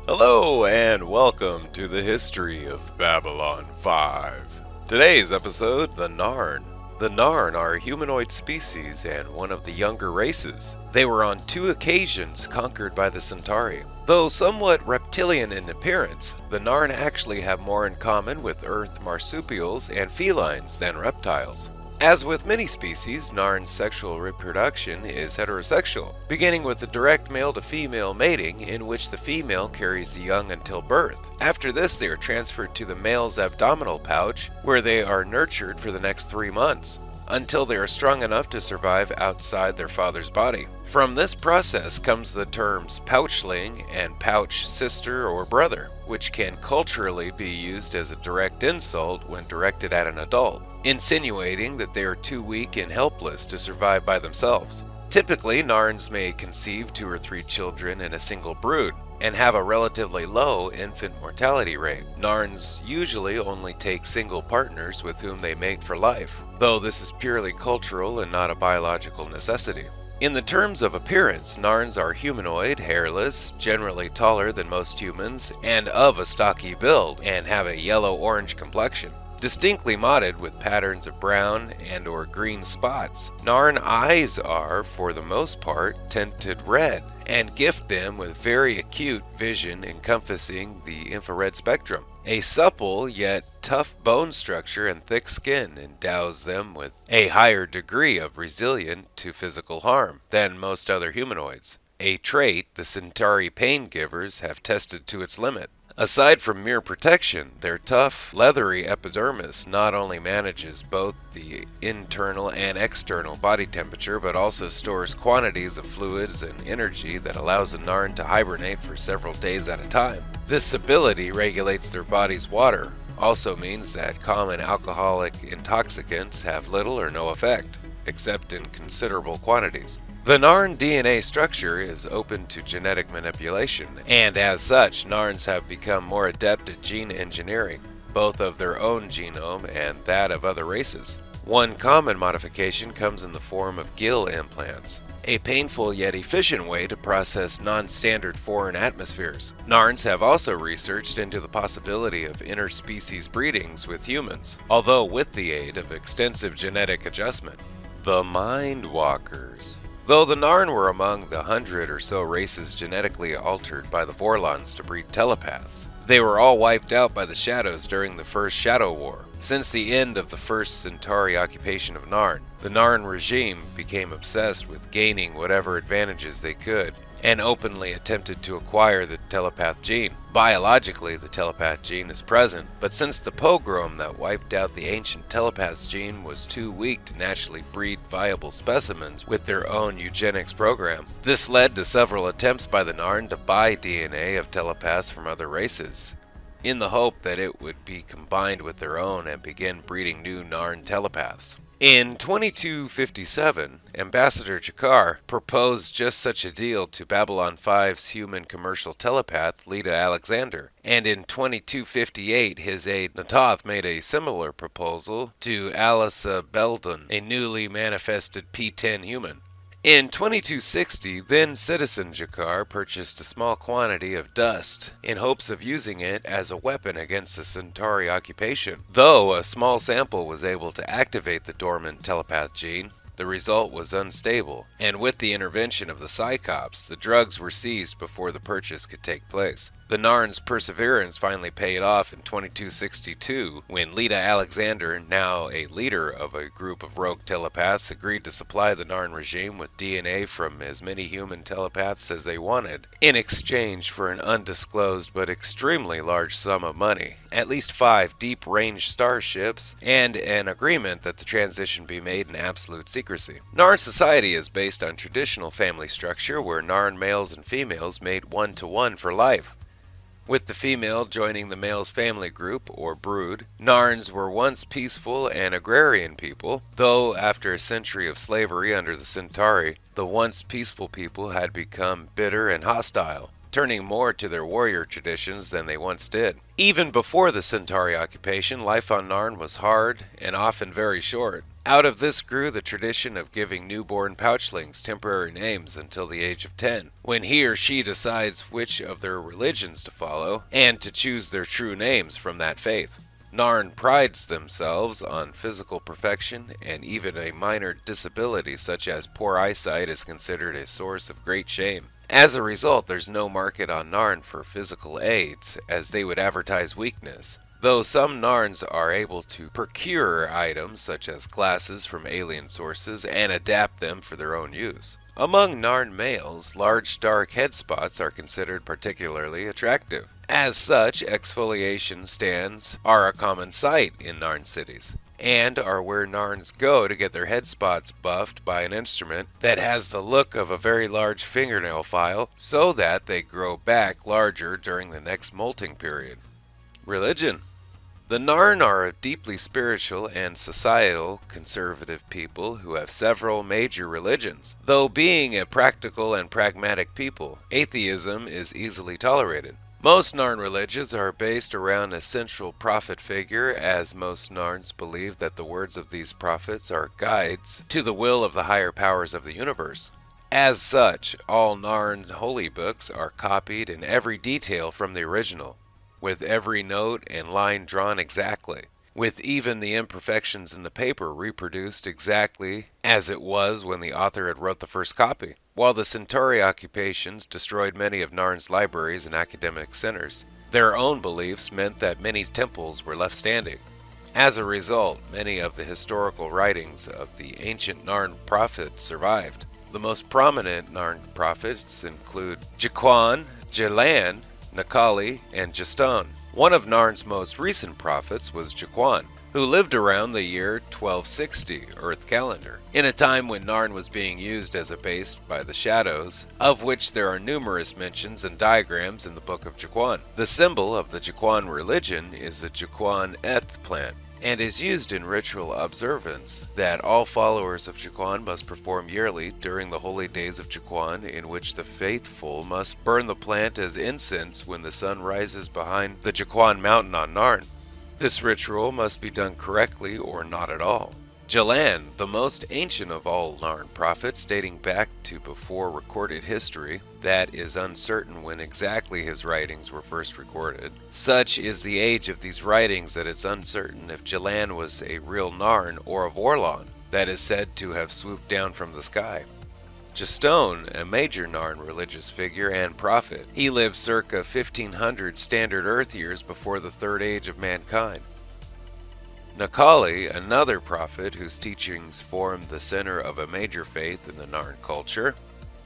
Hello and welcome to the history of Babylon 5. Today's episode, the Narn. The Narn are a humanoid species and one of the younger races. They were on 2 occasions conquered by the Centauri. Though somewhat reptilian in appearance, the Narn actually have more in common with Earth marsupials and felines than reptiles. As with many species, Narn's sexual reproduction is heterosexual, beginning with the direct male-to-female mating in which the female carries the young until birth. After this, they are transferred to the male's abdominal pouch, where they are nurtured for the next 3 months, until they are strong enough to survive outside their father's body. From this process comes the terms pouchling and pouch sister or brother, which can culturally be used as a direct insult when directed at an adult, insinuating that they are too weak and helpless to survive by themselves. Typically, Narns may conceive 2 or 3 children in a single brood, and have a relatively low infant mortality rate. Narns usually only take single partners with whom they mate for life, though this is purely cultural and not a biological necessity. In the terms of appearance, Narns are humanoid, hairless, generally taller than most humans, and of a stocky build, and have a yellow-orange complexion, distinctly mottled with patterns of brown and or green spots. Narn eyes are, for the most part, tinted red, and gift them with very acute vision encompassing the infrared spectrum. A supple yet tough bone structure and thick skin endows them with a higher degree of resilience to physical harm than most other humanoids, a trait the Centauri pain givers have tested to its limit. Aside from mere protection, their tough, leathery epidermis not only manages both the internal and external body temperature, but also stores quantities of fluids and energy that allows a Narn to hibernate for several days at a time. This ability regulates their body's water, also means that common alcoholic intoxicants have little or no effect, except in considerable quantities. The Narn DNA structure is open to genetic manipulation, and as such, Narns have become more adept at gene engineering, both of their own genome and that of other races. One common modification comes in the form of gill implants, a painful yet efficient way to process non-standard foreign atmospheres. Narns have also researched into the possibility of interspecies breedings with humans, although with the aid of extensive genetic adjustment. The Mind Walkers. Though the Narn were among the 100 or so races genetically altered by the Vorlons to breed telepaths, they were all wiped out by the Shadows during the First Shadow War. Since the end of the first Centauri occupation of Narn, the Narn regime became obsessed with gaining whatever advantages they could, and openly attempted to acquire the telepath gene. Biologically, the telepath gene is present, but since the pogrom that wiped out the ancient telepath gene was too weak to naturally breed viable specimens with their own eugenics program, this led to several attempts by the Narn to buy DNA of telepaths from other races, in the hope that it would be combined with their own and begin breeding new Narn telepaths. In 2257, Ambassador Jakar proposed just such a deal to Babylon 5's human commercial telepath, Leda Alexander, and in 2258 his aide Natoth made a similar proposal to Alisa Belden, a newly manifested P-10 human. In 2260, then-citizen Jakar purchased a small quantity of dust in hopes of using it as a weapon against the Centauri occupation. Though a small sample was able to activate the dormant telepath gene, the result was unstable, and with the intervention of the Cyclops, the drugs were seized before the purchase could take place. The Narn's perseverance finally paid off in 2262 when Leda Alexander, now a leader of a group of rogue telepaths, agreed to supply the Narn regime with DNA from as many human telepaths as they wanted, in exchange for an undisclosed but extremely large sum of money, at least 5 deep-range starships, and an agreement that the transition be made in absolute secrecy. Narn society is based on traditional family structure where Narn males and females mate 1-to-1 for life, with the female joining the male's family group, or brood. Narns were once peaceful and agrarian people, though after a century of slavery under the Centauri, the once peaceful people had become bitter and hostile, turning more to their warrior traditions than they once did. Even before the Centauri occupation, life on Narn was hard and often very short. Out of this grew the tradition of giving newborn pouchlings temporary names until the age of 10, when he or she decides which of their religions to follow, and to choose their true names from that faith. Narn prides themselves on physical perfection, and even a minor disability such as poor eyesight is considered a source of great shame. As a result, there's no market on Narn for physical aids, as they would advertise weakness. Though some Narns are able to procure items such as glasses from alien sources and adapt them for their own use. Among Narn males, large dark head spots are considered particularly attractive. As such, exfoliation stands are a common sight in Narn cities, and are where Narns go to get their head spots buffed by an instrument that has the look of a very large fingernail file, so that they grow back larger during the next molting period. Religion. The Narn are a deeply spiritual and societal conservative people who have several major religions. Though being a practical and pragmatic people, atheism is easily tolerated. Most Narn religions are based around a central prophet figure, as most Narns believe that the words of these prophets are guides to the will of the higher powers of the universe. As such, all Narn holy books are copied in every detail from the original, with every note and line drawn exactly, with even the imperfections in the paper reproduced exactly as it was when the author had wrote the first copy. While the Centauri occupations destroyed many of Narn's libraries and academic centers, their own beliefs meant that many temples were left standing. As a result, many of the historical writings of the ancient Narn prophets survived. The most prominent Narn prophets include Jakar, Jalan, Nakali, and Juston. One of Narn's most recent prophets was Jakar, who lived around the year 1260 Earth calendar, in a time when Narn was being used as a base by the shadows, of which there are numerous mentions and diagrams in the Book of Jakar. The symbol of the Jakar religion is the Jakar eth plant, and is used in ritual observance that all followers of Jakar must perform yearly during the holy days of Jakar, in which the faithful must burn the plant as incense when the sun rises behind the Jakar mountain on Narn. This ritual must be done correctly or not at all. Jalan, the most ancient of all Narn prophets, dating back to before recorded history, that is uncertain when exactly his writings were first recorded. Such is the age of these writings that it's uncertain if Jalan was a real Narn or a Vorlon that is said to have swooped down from the sky. Juston, a major Narn religious figure and prophet. He lived circa 1500 standard Earth years before the third age of mankind. Nakali, another prophet whose teachings formed the center of a major faith in the Narn culture.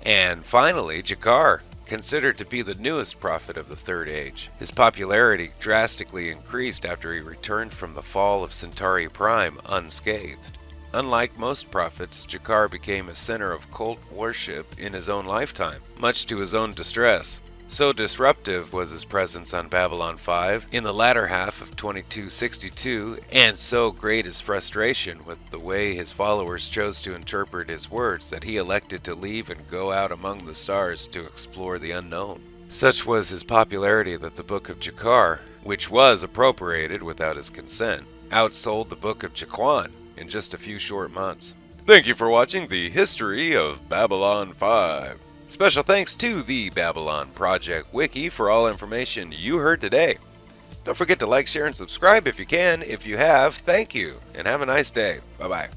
And finally, Jakar, considered to be the newest prophet of the Third Age. His popularity drastically increased after he returned from the fall of Centauri Prime unscathed. Unlike most prophets, Jakar became a center of cult worship in his own lifetime, much to his own distress. So disruptive was his presence on Babylon 5 in the latter half of 2262, and so great his frustration with the way his followers chose to interpret his words that he elected to leave and go out among the stars to explore the unknown. Such was his popularity that the Book of Jakar, which was appropriated without his consent, outsold the Book of Jakar in just a few short months. Thank you for watching the history of Babylon 5. Special thanks to the Babylon Project Wiki for all information you heard today. Don't forget to like, share, and subscribe if you can. If you have, thank you, and have a nice day. Bye-bye.